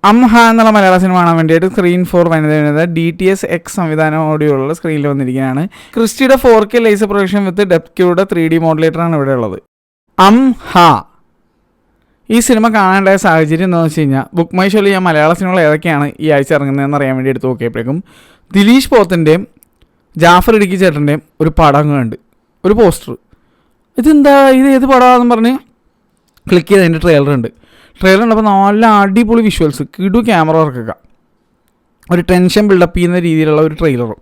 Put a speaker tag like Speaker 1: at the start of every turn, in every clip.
Speaker 1: അംഹ എന്നുള്ള മലയാള സിനിമ കാണാൻ വേണ്ടിയിട്ട് സ്ക്രീൻ 4 വനിത DTS X സംവിധാനമോടെയുള്ള സ്ക്രീനിൽ വന്നിരിക്കുകയാണ്. ക്രിസ്റ്റിയുടെ 4K ലേസർ പ്രൊജക്ഷൻ വിത്ത് ഡെപ്ക്യൂടെ 3D മോഡുലേറ്ററാണ് ഇവിടെ ഉള്ളത്. അംഹ ഈ സിനിമ കാണാനുണ്ടായ സാഹചര്യം എന്താണെന്ന് വെച്ച് കഴിഞ്ഞാൽ, ബുക്ക് മൈ ഷോയിൽ ഞാൻ മലയാള സിനിമകൾ ഏതൊക്കെയാണ് ഈ ആഴ്ച ഇറങ്ങുന്നതെന്ന് അറിയാൻ വേണ്ടി എടുത്ത് നോക്കിയപ്പോഴേക്കും ദിലീഷ് പോത്തൻ്റെയും ജാഫർ ഇടുക്കി ചേട്ടൻ്റെയും ഒരു പടം കണ്ട്, ഒരു പോസ്റ്റർ. ഇതെന്താ, ഇത് ഏത് പടമാണെന്ന് പറഞ്ഞ് ക്ലിക്ക് ചെയ്ത് അതിൻ്റെ ട്രെയിലർ ഉണ്ടപ്പോൾ നല്ല അടിപൊളി വിഷ്വൽസ്, കിടു ക്യാമറ വർക്കൊക്കെ, ഒരു ടെൻഷൻ ബിൽഡപ്പ് ചെയ്യുന്ന രീതിയിലുള്ള ഒരു ട്രെയിലറും.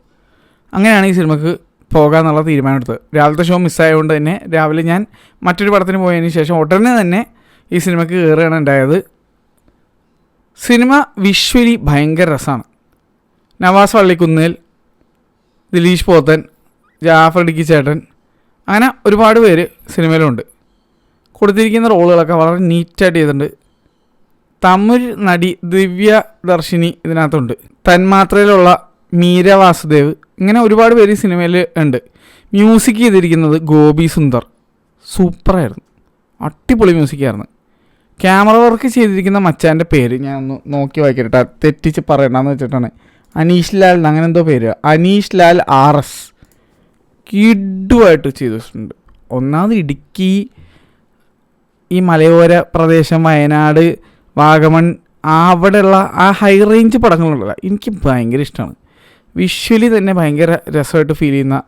Speaker 1: അങ്ങനെയാണ് ഈ സിനിമക്ക് പോകാമെന്നുള്ള തീരുമാനം എടുത്തത്. രാവിലത്തെ ഷോ മിസ്സായതുകൊണ്ട് തന്നെ രാവിലെ ഞാൻ മറ്റൊരു പടത്തിന് പോയതിന് ശേഷം ഉടനെ തന്നെ ഈ സിനിമയ്ക്ക് കയറുകയാണ് ഉണ്ടായത്. സിനിമ വിഷ്വലി ഭയങ്കര രസമാണ്. നവാസ് വള്ളിക്കുന്നിൽ, ദിലീഷ് പോത്തൻ, ജാഫർ ഇടുക്കി ചേട്ടൻ, അങ്ങനെ ഒരുപാട് പേര് സിനിമയിലുണ്ട്. കൊടുത്തിരിക്കുന്ന റോളുകളൊക്കെ വളരെ നീറ്റായിട്ട് ചെയ്തിട്ടുണ്ട്. തമിഴ് നടി ദിവ്യ ദർശിനി ഇതിനകത്തുണ്ട്. തന്മാത്രയിലുള്ള മീര വാസുദേവ്, ഇങ്ങനെ ഒരുപാട് പേര് ഈ സിനിമയിൽ ഉണ്ട്. മ്യൂസിക് ചെയ്തിരിക്കുന്നത് ഗോപി സുന്ദർ, സൂപ്പറായിരുന്നു, അടിപൊളി മ്യൂസിക്കായിരുന്നു. ക്യാമറ വർക്ക് ചെയ്തിരിക്കുന്ന മച്ചാൻ്റെ പേര് ഞാൻ ഒന്ന് നോക്കി വായിക്കട്ടെ, തെറ്റിച്ച് പറയണ്ടെന്ന് വെച്ചിട്ടാണ്. അനീഷ് ലാൽ അങ്ങനെ എന്തോ പേര്, അനീഷ് ലാൽ RS. കിഡുമായിട്ട് ചെയ്തിട്ടുണ്ട്. ഒന്നാമത് ഇടുക്കി, ഈ മലയോര പ്രദേശം, വയനാട്, വാഗമൺ, അവിടെയുള്ള ആ ഹൈ റേഞ്ച് പടങ്ങളുണ്ടല്ലോ, എനിക്ക് ഭയങ്കര ഇഷ്ടമാണ്. വിഷ്വലി തന്നെ ഭയങ്കര രസമായിട്ട് ഫീൽ ചെയ്യുന്ന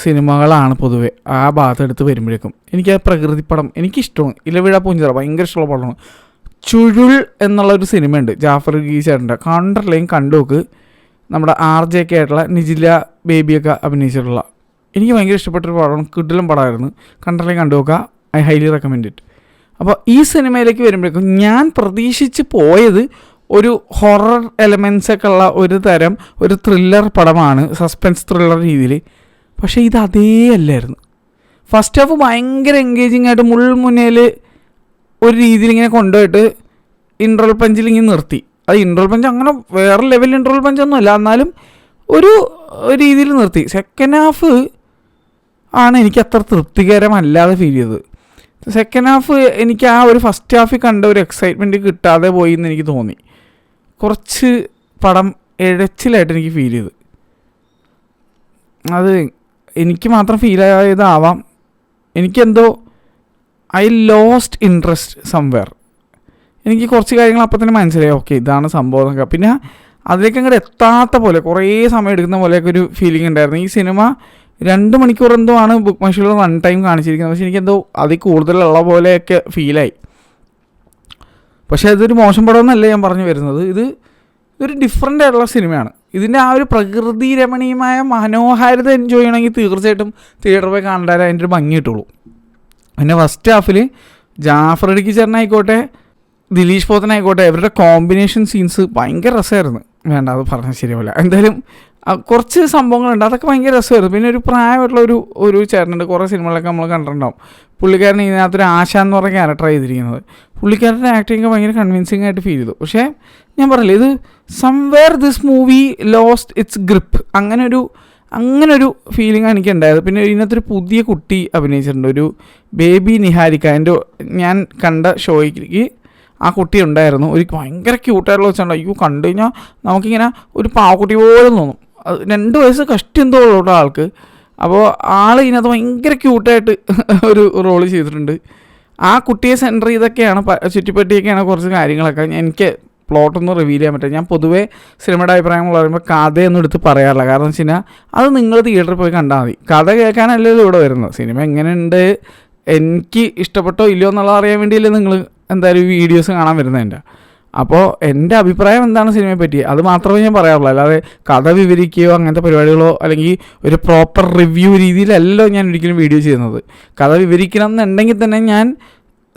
Speaker 1: സിനിമകളാണ് പൊതുവെ ആ ഭാഗത്തെടുത്ത് വരുമ്പോഴേക്കും. എനിക്ക് ആ പ്രകൃതി പടം എനിക്കിഷ്ടമാണ്. ഇലവിഴ പൂഞ്ചിറ ഭയങ്കര ഇഷ്ടമുള്ള പടമാണ്. ചുരുൾ എന്നുള്ളൊരു സിനിമയുണ്ട് ജാഫർ ഇടുക്കി ചേട്ടൻ്റെ, കണ്ടറില്ലെങ്കിൽ കണ്ടു നോക്ക്. നമ്മുടെ RJ ആയിട്ടുള്ള നിജില ബേബിയൊക്കെ അഭിനയിച്ചിട്ടുള്ള, എനിക്ക് ഭയങ്കര ഇഷ്ടപ്പെട്ടൊരു പടമാണ്, കിടിലൻ പടമായിരുന്നു. കണ്ടറില്ലെങ്കിൽ കണ്ടു നോക്കുക, ഐ ഹൈലി റെക്കമെൻഡ് ഇറ്റ്. അപ്പോൾ ഈ സിനിമയിലേക്ക് വരുമ്പോഴേക്കും ഞാൻ പ്രതീക്ഷിച്ച് പോയത് ഒരു ഹൊറർ എലമെൻസൊക്കെ ഉള്ള ഒരു തരം ഒരു ത്രില്ലർ പടമാണ്, സസ്പെൻസ് ത്രില്ലർ രീതിയിൽ. പക്ഷേ ഇത് അതേ അല്ലായിരുന്നു. ഫസ്റ്റ് ഹാഫ് ഭയങ്കര എൻഗേജിങ് ആയിട്ട് മുൾമുനയിൽ ഒരു രീതിയിൽ ഇങ്ങനെ കൊണ്ടുപോയിട്ട് ഇൻട്രോൾ പഞ്ചിൽ ഇങ്ങനെ നിർത്തി. അത് ഇൻട്രോൾ പഞ്ച് അങ്ങനെ വേറെ ലെവൽ ഇൻട്രോൾ പഞ്ചൊന്നുമല്ല, എന്നാലും ഒരു രീതിയിൽ നിർത്തി. സെക്കൻഡ് ഹാഫ് ആണ് എനിക്ക് അത്ര തൃപ്തികരമല്ലാതെ ഫീൽ ചെയ്തത്. സെക്കൻഡ് ഹാഫ് എനിക്ക് ആ ഒരു ഫസ്റ്റ് ഹാഫിൽ കണ്ട ഒരു എക്സൈറ്റ്മെൻറ്റ് കിട്ടാതെ പോയി എന്ന് എനിക്ക് തോന്നി. കുറച്ച് പടം ഇഴച്ചിലായിട്ട് എനിക്ക് ഫീൽ ചെയ്ത്. അത് എനിക്ക് മാത്രം ഫീലായതാവാം. എനിക്കെന്തോ ഐ ലോസ്റ്റ് ഇൻട്രസ്റ്റ് സംവെയർ. എനിക്ക് കുറച്ച് കാര്യങ്ങൾ അപ്പം തന്നെ മനസ്സിലായി, ഓക്കെ ഇതാണ് സംഭവം എന്നൊക്കെ. പിന്നെ അതിലേക്ക് അങ്ങോട്ട് എത്താത്ത പോലെ, കുറേ സമയം എടുക്കുന്ന പോലെയൊക്കെ ഒരു ഫീലിംഗ് ഉണ്ടായിരുന്നു. ഈ സിനിമ 2 മണിക്കൂർ എന്തോ ആണ് ബുക്ക് മൈ ഷോയിൽ റൺ ടൈം കാണിച്ചിരിക്കുന്നത്. പക്ഷേ എനിക്കെന്തോ അതിൽ കൂടുതലുള്ള പോലെയൊക്കെ ഫീലായി. പക്ഷേ അതൊരു മോശം പടമൊന്നുമല്ല ഞാൻ പറഞ്ഞു വരുന്നത്. ഇത് ഒരു ഡിഫറെൻ്റ് ആയിട്ടുള്ള സിനിമയാണ്. ഇതിൻ്റെ ആ ഒരു പ്രകൃതി രമണീയമായ മനോഹാരിത എൻജോയ് ചെയ്യണമെങ്കിൽ തീർച്ചയായിട്ടും തിയേറ്ററിൽ പോയി കണ്ടാലേ അതിൻ്റെ ഒരു ഭംഗി കിട്ടുള്ളൂ. പിന്നെ ഫസ്റ്റ് ഹാഫിൽ ജാഫർ ഇടുക്കി ചേട്ടനായിക്കോട്ടെ, ദിലീഷ് പോത്തനായിക്കോട്ടെ, ഇവരുടെ കോമ്പിനേഷൻ സീൻസ് ഭയങ്കര രസമായിരുന്നു. വേണ്ട, അത് പറഞ്ഞാൽ ശരിയാവില്ല. എന്തായാലും കുറച്ച് സംഭവങ്ങളുണ്ട്, അതൊക്കെ ഭയങ്കര രസമായിരുന്നു. പിന്നെ ഒരു പ്രായമായിട്ടുള്ള ഒരു ചേട്ടനുണ്ട്, കുറേ സിനിമകളൊക്കെ നമ്മൾ കണ്ടിട്ടുണ്ടാവും. പുള്ളിക്കാരൻ ഇതിനകത്തൊരു ആശ എന്ന് പറഞ്ഞ ക്യാരക്ടർ ചെയ്തിരിക്കുന്നത്. പുള്ളിക്കാരൻ്റെ ആക്ടിങ് ഭയങ്കര കൺവിൻസിങ് ആയിട്ട് ഫീൽ ചെയ്തു. പക്ഷേ ഞാൻ പറയില്ല, ഇത് somewhere this movie lost it's grip, അങ്ങനൊരു ഫീലിംഗ് എനിക്ക് ഉണ്ടായത്. പിന്നെ ഇതിനകത്തൊരു പുതിയ കുട്ടി അഭിനയിച്ചിട്ടുണ്ട്, ഒരു ബേബി നിഹാരിക. എൻ്റെ ഞാൻ കണ്ട ഷോയ്ക്ക് ആ കുട്ടി ഉണ്ടായിരുന്നു. ഒരു ഭയങ്കര ക്യൂട്ടായിട്ടുള്ള വെച്ചിട്ടുണ്ട്. അയ്യോ, കണ്ടു കഴിഞ്ഞാൽ നമുക്കിങ്ങനെ ഒരു പാവക്കുട്ടി പോലെ തോന്നും. 2 വയസ്സ് കഷ്ടി എന്തോ ഉള്ള ആൾക്ക്. അപ്പോൾ ആൾ ഇതിനകത്ത് ഭയങ്കര ക്യൂട്ടായിട്ട് ഒരു റോള് ചെയ്തിട്ടുണ്ട്. ആ കുട്ടിയെ സെൻറ്റർ ചെയ്തൊക്കെയാണ്, ചുറ്റിപ്പറ്റിയൊക്കെയാണ് കുറച്ച് കാര്യങ്ങളൊക്കെ. എനിക്ക് പ്ലോട്ടൊന്നും റിവീൽ ചെയ്യാൻ പറ്റില്ല. ഞാൻ പൊതുവേ സിനിമയുടെ അഭിപ്രായങ്ങൾ പറയുമ്പോൾ കഥയൊന്നും എടുത്ത് പറയാറില്ല. കാരണം എന്ന് വെച്ച് കഴിഞ്ഞാൽ അത് നിങ്ങൾ തിയേറ്ററിൽ പോയി കണ്ടാൽ മതി. കഥ കേൾക്കാനല്ലല്ലോ ഇവിടെ വരുന്നത്. സിനിമ എങ്ങനെയുണ്ട്, എനിക്ക് ഇഷ്ടപ്പെട്ടോ ഇല്ലയോ എന്നുള്ളത് അറിയാൻ വേണ്ടിയല്ലേ നിങ്ങൾ എന്തായാലും വീഡിയോസ് കാണാൻ വരുന്നതിൻ്റെ. അപ്പോൾ എൻ്റെ അഭിപ്രായം എന്താണ് സിനിമയെ പറ്റി അത് മാത്രമേ ഞാൻ പറയാറുള്ളൂ. അല്ലാതെ കഥ വിവരിക്കുകയോ അങ്ങനത്തെ പരിപാടികളോ അല്ലെങ്കിൽ ഒരു പ്രോപ്പർ റിവ്യൂ രീതിയിലല്ലോ ഞാൻ ഒരിക്കലും വീഡിയോ ചെയ്യുന്നത്. കഥ വിവരിക്കണം എന്നുണ്ടെങ്കിൽ തന്നെ ഞാൻ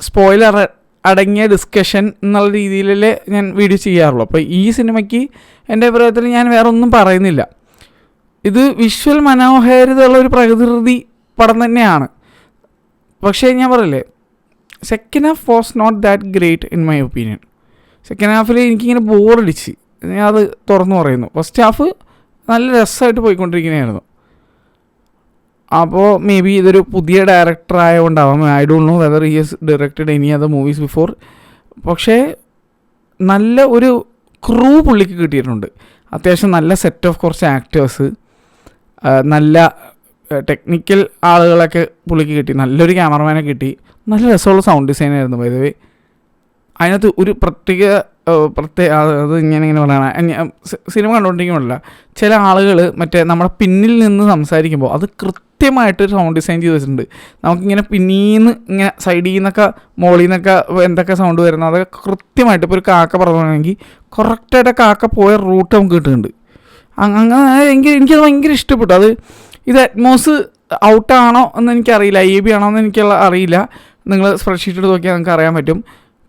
Speaker 1: സ്പോയിലർ അടങ്ങിയ ഡിസ്കഷൻ എന്നുള്ള രീതിയിലല്ലേ ഞാൻ വീഡിയോ ചെയ്യാറുള്ളൂ. അപ്പോൾ ഈ സിനിമയ്ക്ക് എൻ്റെ അഭിപ്രായത്തിൽ ഞാൻ വേറെ ഒന്നും പറയുന്നില്ല. ഇത് വിഷ്വൽ മനോഹാരിതയുള്ള ഒരു പ്രകൃതി പടം തന്നെയാണ്. പക്ഷേ ഞാൻ പറയില്ലേ, second half was not that great in my opinion. Second ഹാഫിൽ എനിക്കിങ്ങനെ ബോറടിച്ച്, ഞാൻ അത് തുറന്നു പറയുന്നു. ഫസ്റ്റ് ഹാഫ് നല്ല രസമായിട്ട് പോയിക്കൊണ്ടിരിക്കുന്നതായിരുന്നു. അപ്പോൾ മേ ബി ഇതൊരു പുതിയ ഡയറക്ടർ ആയതുകൊണ്ടാവാം. I don't know whether he has directed any other movies before. പക്ഷേ നല്ല ഒരു ക്രൂ പുള്ളിക്ക് കിട്ടിയിട്ടുണ്ട്. അത്യാവശ്യം നല്ല സെറ്റ് ഓഫ് കുറച്ച് ആക്ടേഴ്സ്, നല്ല ടെക്നിക്കൽ ആളുകളൊക്കെ പുള്ളിക്ക് കിട്ടി, നല്ലൊരു ക്യാമറമാനെ കിട്ടി, നല്ല രസമുള്ള സൗണ്ട് ഡിസൈനായിരുന്നു. ബൈ ദ വേ അതിനകത്ത് ഒരു പ്രത്യേക അത് ഇങ്ങനെ പറയണം, സിനിമ കണ്ടുകൊണ്ടിരിക്കുമ്പോഴല്ല, ചില ആളുകൾ മറ്റേ നമ്മുടെ പിന്നിൽ നിന്ന് സംസാരിക്കുമ്പോൾ അത് കൃത്യമായിട്ട് സൗണ്ട് ഡിസൈൻ ചെയ്ത് വെച്ചിട്ടുണ്ട്. നമുക്കിങ്ങനെ പിന്നീന്ന് ഇങ്ങനെ സൈഡിൽ നിന്നൊക്കെ മുകളിൽ നിന്നൊക്കെ എന്തൊക്കെ സൗണ്ട് വരുന്നത് അതൊക്കെ കൃത്യമായിട്ട്, ഇപ്പോൾ ഒരു കാക്ക പറഞ്ഞിട്ടുണ്ടെങ്കിൽ കറക്റ്റായിട്ട് കാക്ക പോയ റൂട്ട് നമുക്ക് കിട്ടുന്നുണ്ട്. അങ്ങനെ എനിക്കത് ഭയങ്കര ഇഷ്ടപ്പെട്ടു. അത് ഇത് അറ്റ്മോസ് ഔട്ടാണോ എന്ന് എനിക്കറിയില്ല, AB ആണോ എന്ന് എനിക്കുള്ള അറിയില്ല. നിങ്ങൾ സ്പ്രെഡ്ഷീറ്റ് എടുത്ത് നോക്കിയാൽ നിങ്ങൾക്ക് അറിയാൻ പറ്റും.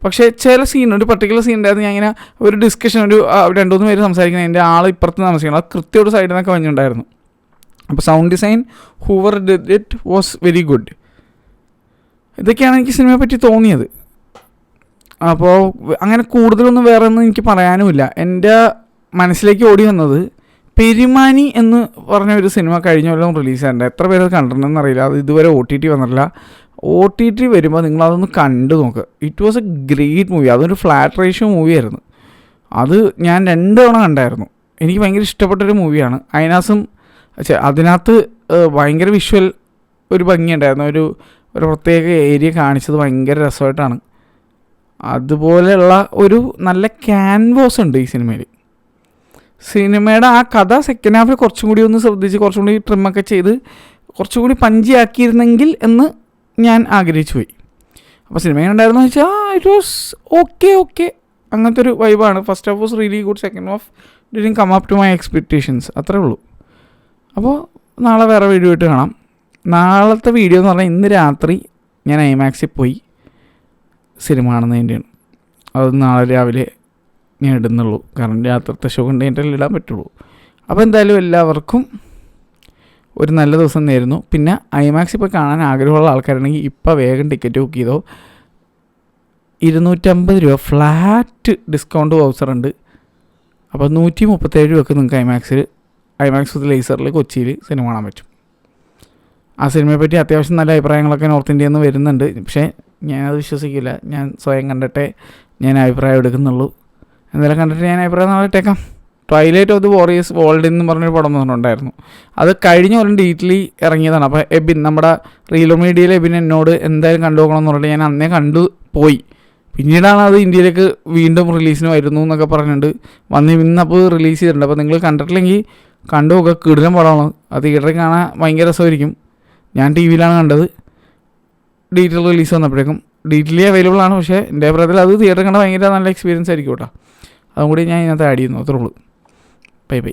Speaker 1: പക്ഷേ ചില സീൻ, ഒരു പർട്ടിക്കുലർ സീൻ ഉണ്ടായിരുന്നു, ഞാൻ ഇങ്ങനെ ഒരു ഡിസ്കഷൻ, ഒരു 2-3 പേര് സംസാരിക്കുന്നത്, എൻ്റെ ആൾ ഇപ്പുറത്ത് താമസിക്കണം, അത് കൃത്യം ഒരു സൈഡിൽ നിന്നൊക്കെ വന്നിട്ടുണ്ടായിരുന്നു. അപ്പോൾ sound design Hoover did it was very good. ഇതൊക്കെയാണ് എനിക്ക് സിനിമയെ പറ്റി തോന്നിയത്. അപ്പോൾ അങ്ങനെ കൂടുതലൊന്നും വേറെ ഒന്നും എനിക്ക് പറയാനുമില്ല. എൻ്റെ മനസ്സിലേക്ക് ഓടി വന്നത് പെരുമാനി എന്ന് പറഞ്ഞ ഒരു സിനിമ കഴിഞ്ഞ കൊല്ലം റിലീസായിട്ടുണ്ട്. എത്ര പേര് കണ്ടിട്ടുണ്ടെന്ന് അറിയില്ല, അത് ഇതുവരെ OTT വന്നിട്ടില്ല. OTT വരുമ്പോൾ നിങ്ങളതൊന്ന് കണ്ടു നോക്കുക. It was A great movie. അതൊരു ഫ്ലാറ്റ് റേഷ്യോ മൂവിയായിരുന്നു. അത് ഞാൻ 2 തവണ കണ്ടായിരുന്നു. എനിക്ക് ഭയങ്കര ഇഷ്ടപ്പെട്ടൊരു മൂവിയാണ്. അതിനകത്ത് ഭയങ്കര വിഷ്വൽ ഒരു ഭംഗിയുണ്ടായിരുന്നു. ഒരു പ്രത്യേക ഏരിയ കാണിച്ചത് ഭയങ്കര രസമായിട്ടാണ്. അതുപോലെയുള്ള ഒരു നല്ല ക്യാൻവാസ് ഉണ്ട് ഈ സിനിമയിൽ. സിനിമയുടെ ആ കഥ സെക്കൻഡ് ഹാഫിൽ കുറച്ചും കൂടി ഒന്ന് ശ്രദ്ധിച്ച് കുറച്ചും കൂടി ട്രിമ്മൊക്കെ ചെയ്ത് കുറച്ചും കൂടി പഞ്ചിയാക്കിയിരുന്നെങ്കിൽ എന്ന് ഞാൻ ആഗ്രഹിച്ചു പോയി. അപ്പോൾ സിനിമ ഉണ്ടായിരുന്നു വെച്ചാൽ ഇറ്റ് വാസ് ഓക്കെ അങ്ങനത്തെ ഒരു വൈബാണ്. First half was really good, second half didn't come up to my expectations, അത്രേ ഉള്ളൂ. അപ്പോൾ നാളെ വേറെ വീഡിയോ ആയിട്ട് കാണാം. നാളത്തെ വീഡിയോ എന്ന് പറഞ്ഞാൽ ഇന്ന് രാത്രി ഞാൻ ഐമാക്സിൽ പോയി സിനിമ കാണുന്നതിൻ്റെയാണ്. അത് നാളെ രാവിലെ ഞാൻ ഇടുന്നുള്ളൂ, കാരണം രാത്രിത്തെ ഷോ കണ്ടിട്ടല്ലേ ഇടാൻ പറ്റുള്ളൂ. അപ്പോൾ എന്തായാലും എല്ലാവർക്കും ഒരു നല്ല ദിവസം നേരുന്നു. പിന്നെ ഐമാക്സിൽ പോയി കാണാൻ ആഗ്രഹമുള്ള ആൾക്കാരുണ്ടെങ്കിൽ ഇപ്പോൾ വേഗം ടിക്കറ്റ് ബുക്ക് ചെയ്തോ. 250 രൂപ ഫ്ലാറ്റ് ഡിസ്കൗണ്ട് വൗച്ചറുണ്ട്. അപ്പോൾ 137 രൂപയ്ക്ക് നിങ്ങൾക്ക് ഐമാക്സ് വിത്ത് ലേസറിൽ കൊച്ചിയിൽ സിനിമ കാണാൻ പറ്റും. ആ സിനിമയെ പറ്റി അത്യാവശ്യം നല്ല അഭിപ്രായങ്ങളൊക്കെ നോർത്ത് ഇന്ത്യയിൽ നിന്ന് വരുന്നുണ്ട്. പക്ഷേ ഞാനത് വിശ്വസിക്കില്ല. ഞാൻ സ്വയം കണ്ടിട്ടേ ഞാൻ അഭിപ്രായം എടുക്കുന്നുള്ളൂ. എന്തായാലും കണ്ടിട്ട് ഞാൻ അഭിപ്രായം നാളെ ഇട്ടേക്കാം. Twilight of the warriors world എന്ന് പറഞ്ഞൊരു പടം വന്നിട്ടുണ്ടായിരുന്നു. അത് കഴിഞ്ഞ കൊല്ലം ഡീറ്റലി ഇറങ്ങിയതാണ്. അപ്പോൾ എബിൻ, നമ്മുടെ റീലോ മീഡിയയിലെ എബിൻ എന്നോട് എന്തായാലും കണ്ടു നോക്കണമെന്ന് പറഞ്ഞിട്ട് ഞാൻ അന്നേ കണ്ടു പോയി. പിന്നീടാണ് അത് ഇന്ത്യയിലേക്ക് വീണ്ടും റിലീസിന് വരുന്നു എന്നൊക്കെ പറഞ്ഞിട്ടുണ്ട്. ഇന്നപ്പോൾ റിലീസ് ചെയ്തിട്ടുണ്ട്. അപ്പോൾ നിങ്ങൾ കണ്ടിട്ടില്ലെങ്കിൽ കണ്ടു നോക്കുക, കിടിലൻ പടമാണ്. അത് തിയേറ്ററിൽ കാണാൻ ഭയങ്കര രസമായിരിക്കും. ഞാൻ TV യിലാണ് കണ്ടത്. ഡീറ്റെയിൽ റിലീസ് വന്നപ്പോഴേക്കും ഡീറ്റെയിലി അവൈലബിൾ ആണ്. പക്ഷേ എൻ്റെ അഭിപ്രായത്തിൽ അത് തിയേറ്ററിൽ കണ്ടാൽ ഭയങ്കര നല്ല എക്സ്പീരിയൻസ് ആയിരിക്കും കേട്ടോ. അതും കൂടി ഞാൻ ഇതിനകത്ത് ആഡ് ചെയ്യുന്നു, അത്രേ ഉള്ളൂ. ബൈ.